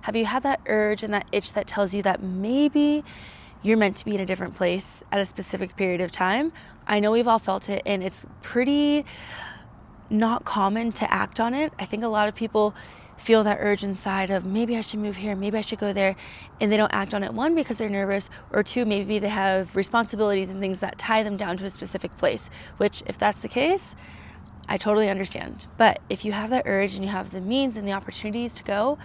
Have you had that urge and that itch that tells you that maybe you're meant to be in a different place at a specific period of time? I know we've all felt it, and it's pretty not common to act on it. I think a lot of people feel that urge inside of maybe I should move here, maybe I should go there, and they don't act on it. One, because they're nervous, or two, maybe they have responsibilities and things that tie them down to a specific place, which if that's the case, I totally understand. But if you have that urge and you have the means and the opportunities to go,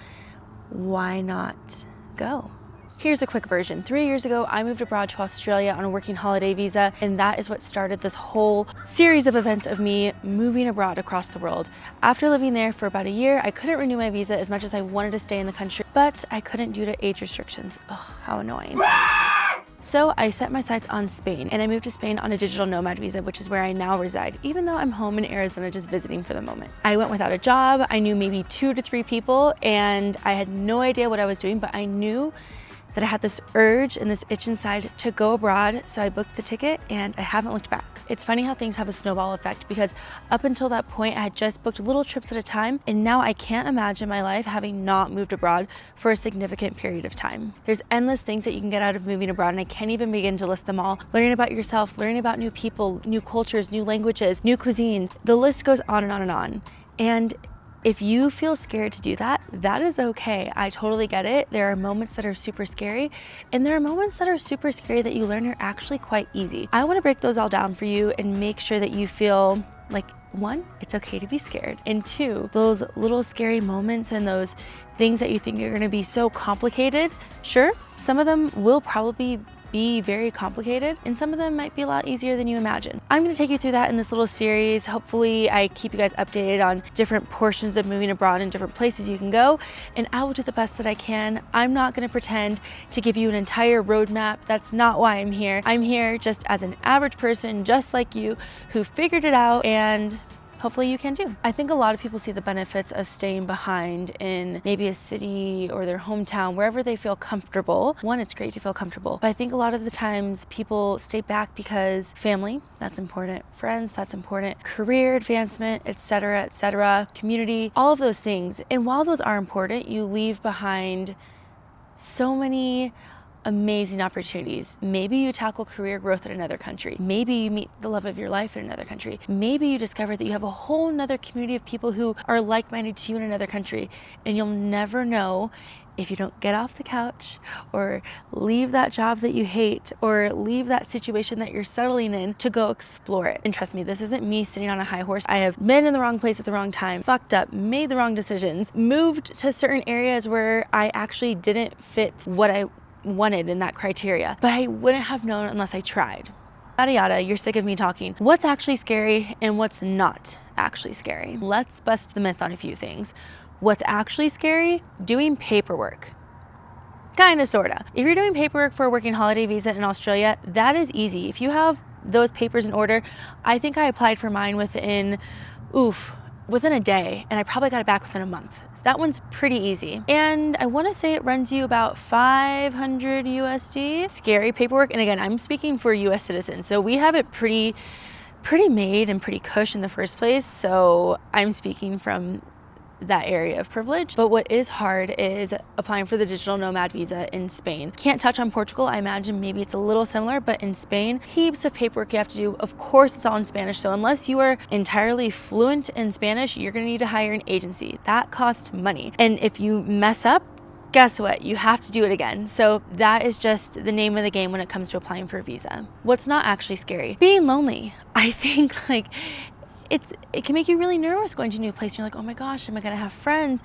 why not go? Here's a quick version. 3 years ago, I moved abroad to Australia on a working holiday visa, and that is what started this whole series of events of me moving abroad across the world. After living there for about a year, I couldn't renew my visa as much as I wanted to stay in the country, but I couldn't due to age restrictions. Ugh, how annoying. So I set my sights on Spain, and I moved to Spain on a Digital Nomad Visa, which is where I now reside, even though I'm home in Arizona just visiting for the moment. I went without a job. I knew maybe 2 to 3 people, and I had no idea what I was doing, but I knew that I had this urge and this itch inside to go abroad, so I booked the ticket and I haven't looked back. It's funny how things have a snowball effect, because up until that point I had just booked little trips at a time, and now I can't imagine my life having not moved abroad for a significant period of time. There's endless things that you can get out of moving abroad, and I can't even begin to list them all. Learning about yourself, learning about new people, new cultures, new languages, new cuisines, the list goes on and on and on. And if you feel scared to do that, that is okay. I totally get it. There are moments that are super scary, and there are moments that are super scary that you learn are actually quite easy. I want to break those all down for you and make sure that you feel like, 1, it's okay to be scared, and 2, those little scary moments and those things that you think are going to be so complicated, sure, some of them will probably be very complicated, and some of them might be a lot easier than you imagine. I'm going to take you through that in this little series. Hopefully I keep you guys updated on different portions of moving abroad and different places you can go, and I will do the best that I can. I'm not going to pretend to give you an entire roadmap. That's not why I'm here. I'm here just as an average person just like you who figured it out, and hopefully you can too. I think a lot of people see the benefits of staying behind in maybe a city or their hometown, wherever they feel comfortable. One, it's great to feel comfortable, but I think a lot of the times people stay back because family, that's important, friends, that's important, career advancement, etc., community, all of those things. And while those are important, you leave behind so many amazing opportunities. Maybe you tackle career growth in another country. Maybe you meet the love of your life in another country. Maybe you discover that you have a whole nother community of people who are like-minded to you in another country, and you'll never know if you don't get off the couch or leave that job that you hate or leave that situation that you're settling in to go explore it. And trust me, this isn't me sitting on a high horse. I have been in the wrong place at the wrong time, fucked up, made the wrong decisions, moved to certain areas where I actually didn't fit what I wanted in that criteria, but I wouldn't have known unless I tried. Yada yada, you're sick of me talking. What's actually scary and what's not actually scary? Let's bust the myth on a few things. What's actually scary? Doing paperwork. Kinda, sorta. If you're doing paperwork for a working holiday visa in Australia, that is easy. If you have those papers in order, I think I applied for mine within a day, and I probably got it back within a month. That one's pretty easy. And I want to say it runs you about 500 USD. Scary paperwork. And again, I'm speaking for US citizens. So we have it pretty made and pretty cush in the first place. So I'm speaking from that area of privilege. But what is hard is applying for the Digital Nomad Visa in Spain. Can't touch on Portugal. I imagine maybe it's a little similar, but in Spain, heaps of paperwork you have to do. Of course, it's all in Spanish. So unless you are entirely fluent in Spanish, you're going to need to hire an agency. That costs money. And if you mess up, guess what? You have to do it again. So that is just the name of the game when it comes to applying for a visa. What's not actually scary? Being lonely. I think it can make you really nervous going to a new place. You're like, oh my gosh, am I gonna have friends?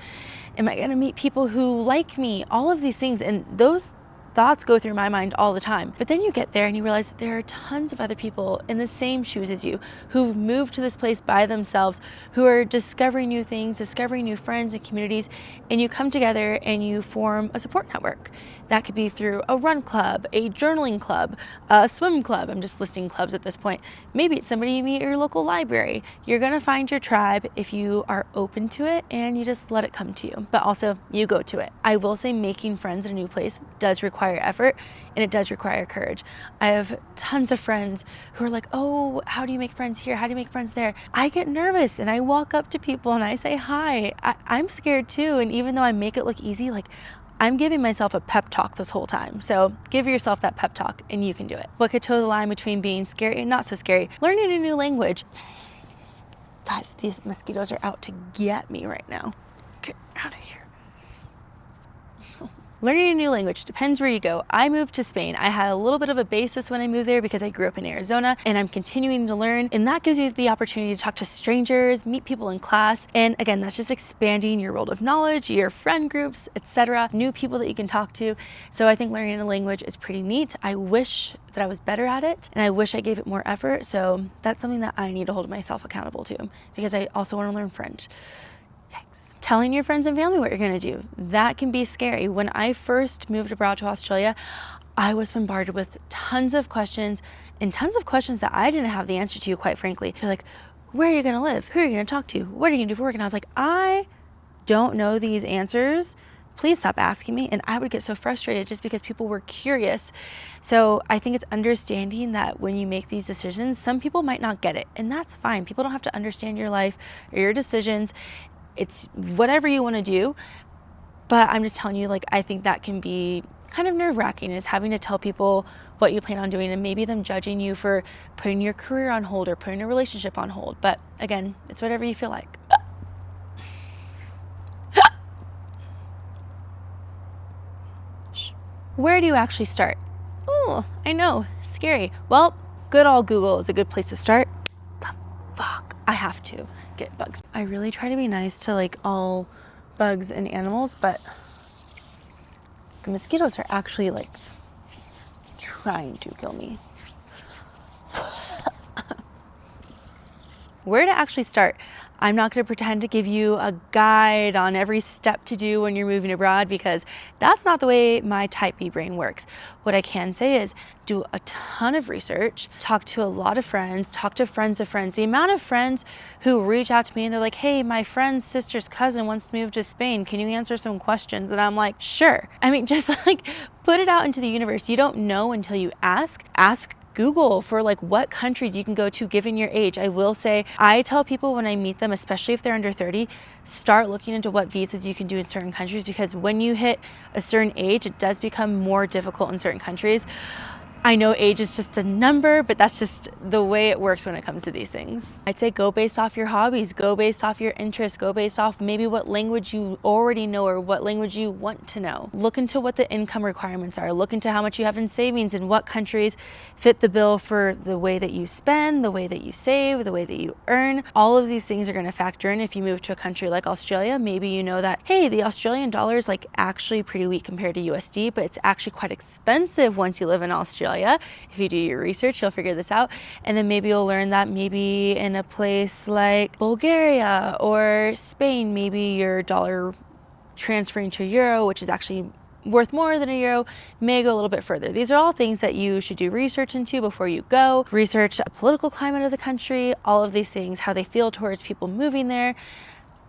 Am I gonna meet people who like me? All of these things, and those thoughts go through my mind all the time. But then you get there and you realize that there are tons of other people in the same shoes as you who've moved to this place by themselves, who are discovering new things, discovering new friends and communities, and you come together and you form a support network. That could be through a run club, a journaling club, a swim club. I'm just listing clubs at this point. Maybe it's somebody you meet at your local library. You're gonna find your tribe if you are open to it and you just let it come to you. But also, you go to it. I will say making friends in a new place does require effort, and it does require courage. I have tons of friends who are like, oh, how do you make friends here? How do you make friends there? I get nervous and I walk up to people and I say hi. I'm scared too, and even though I make it look easy, like I'm giving myself a pep talk this whole time. So give yourself that pep talk and you can do it. What could toe the line between being scary and not so scary? Learning a new language. Guys, these mosquitoes are out to get me right now. Get out of here. Learning a new language depends where you go. I moved to Spain. I had a little bit of a basis when I moved there because I grew up in Arizona, and I'm continuing to learn, and that gives you the opportunity to talk to strangers, meet people in class, and again, that's just expanding your world of knowledge, your friend groups, etc., new people that you can talk to. So I think learning a language is pretty neat. I wish that I was better at it, and I wish I gave it more effort, so that's something that I need to hold myself accountable to because I also want to learn French. Yikes. Telling your friends and family what you're going to do, that can be scary. When I first moved abroad to Australia, I was bombarded with tons of questions that I didn't have the answer to, quite frankly. You're like, where are you going to live? Who are you going to talk to? What are you going to do for work? And I was like, I don't know these answers. Please stop asking me. And I would get so frustrated just because people were curious. So I think it's understanding that when you make these decisions, some people might not get it, and that's fine. People don't have to understand your life or your decisions. It's whatever you want to do, but I'm just telling you, like, I think that can be kind of nerve-wracking, is having to tell people what you plan on doing and maybe them judging you for putting your career on hold or putting a relationship on hold. But again, it's whatever you feel like. Where do you actually start? Oh, I know, scary. Well, good old Google is a good place to start. The fuck, I have to get bugs. I really try to be nice to like all bugs and animals, but the mosquitoes are actually like trying to kill me. Where to actually start? I'm not going to pretend to give you a guide on every step to do when you're moving abroad because that's not the way my type B brain works. What I can say is do a ton of research, talk to a lot of friends, talk to friends of friends. The amount of friends who reach out to me and they're like, hey, my friend's sister's cousin wants to move to Spain. Can you answer some questions? And I'm like, sure. I mean, just like put it out into the universe. You don't know until you ask. Ask Google for like what countries you can go to given your age. I will say, I tell people when I meet them, especially if they're under 30, start looking into what visas you can do in certain countries, because when you hit a certain age, it does become more difficult in certain countries. I know age is just a number, but that's just the way it works when it comes to these things. I'd say go based off your hobbies, go based off your interests, go based off maybe what language you already know or what language you want to know. Look into what the income requirements are. Look into how much you have in savings and what countries fit the bill for the way that you spend, the way that you save, the way that you earn. All of these things are going to factor in if you move to a country like Australia. Maybe you know that, hey, the Australian dollar is like actually pretty weak compared to USD, but it's actually quite expensive once you live in Australia. If you do your research, you'll figure this out. And then maybe you'll learn that maybe in a place like Bulgaria or Spain, maybe your dollar transferring to euro, which is actually worth more than a euro, may go a little bit further. These are all things that you should do research into before you go. Research the political climate of the country, all of these things, how they feel towards people moving there.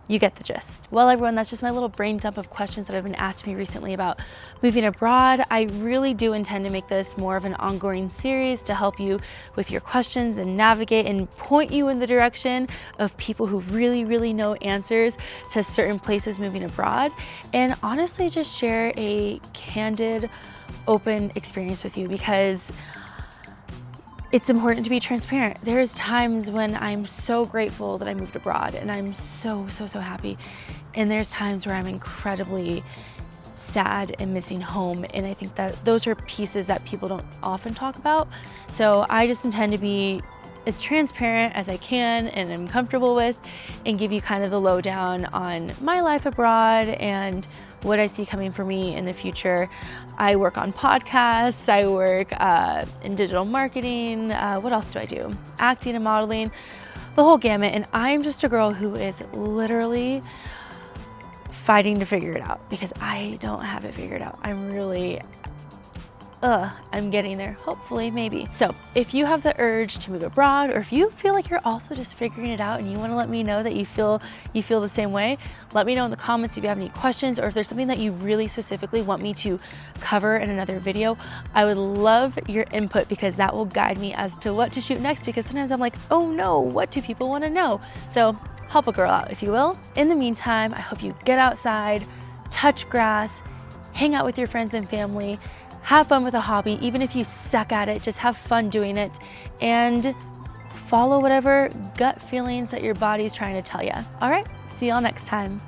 You get the gist. Well, everyone, that's just my little brain dump of questions that have been asked me recently about moving abroad. I really do intend to make this more of an ongoing series to help you with your questions and navigate and point you in the direction of people who really, really know answers to certain places moving abroad. And honestly, just share a candid, open experience with you, because it's important to be transparent. There's times when I'm so grateful that I moved abroad and I'm so happy. And there's times where I'm incredibly sad and missing home. And I think that those are pieces that people don't often talk about. So I just intend to be as transparent as I can and I'm comfortable with, and give you kind of the lowdown on my life abroad and what I see coming for me in the future. I work on podcasts, I work in digital marketing, what else do I do? Acting and modeling, the whole gamut. And I'm just a girl who is literally fighting to figure it out because I don't have it figured out. I'm getting there, hopefully, maybe. So if you have the urge to move abroad, or if you feel like you're also just figuring it out and you want to let me know that you feel the same way, let me know in the comments if you have any questions, or if there's something that you really specifically want me to cover in another video. I would love your input because that will guide me as to what to shoot next, because sometimes I'm like, oh no, what do people want to know? So help a girl out, if you will. In the meantime, I hope you get outside, touch grass, hang out with your friends and family, have fun with a hobby. Even if you suck at it, just have fun doing it and follow whatever gut feelings that your body's trying to tell you. All right, see y'all next time.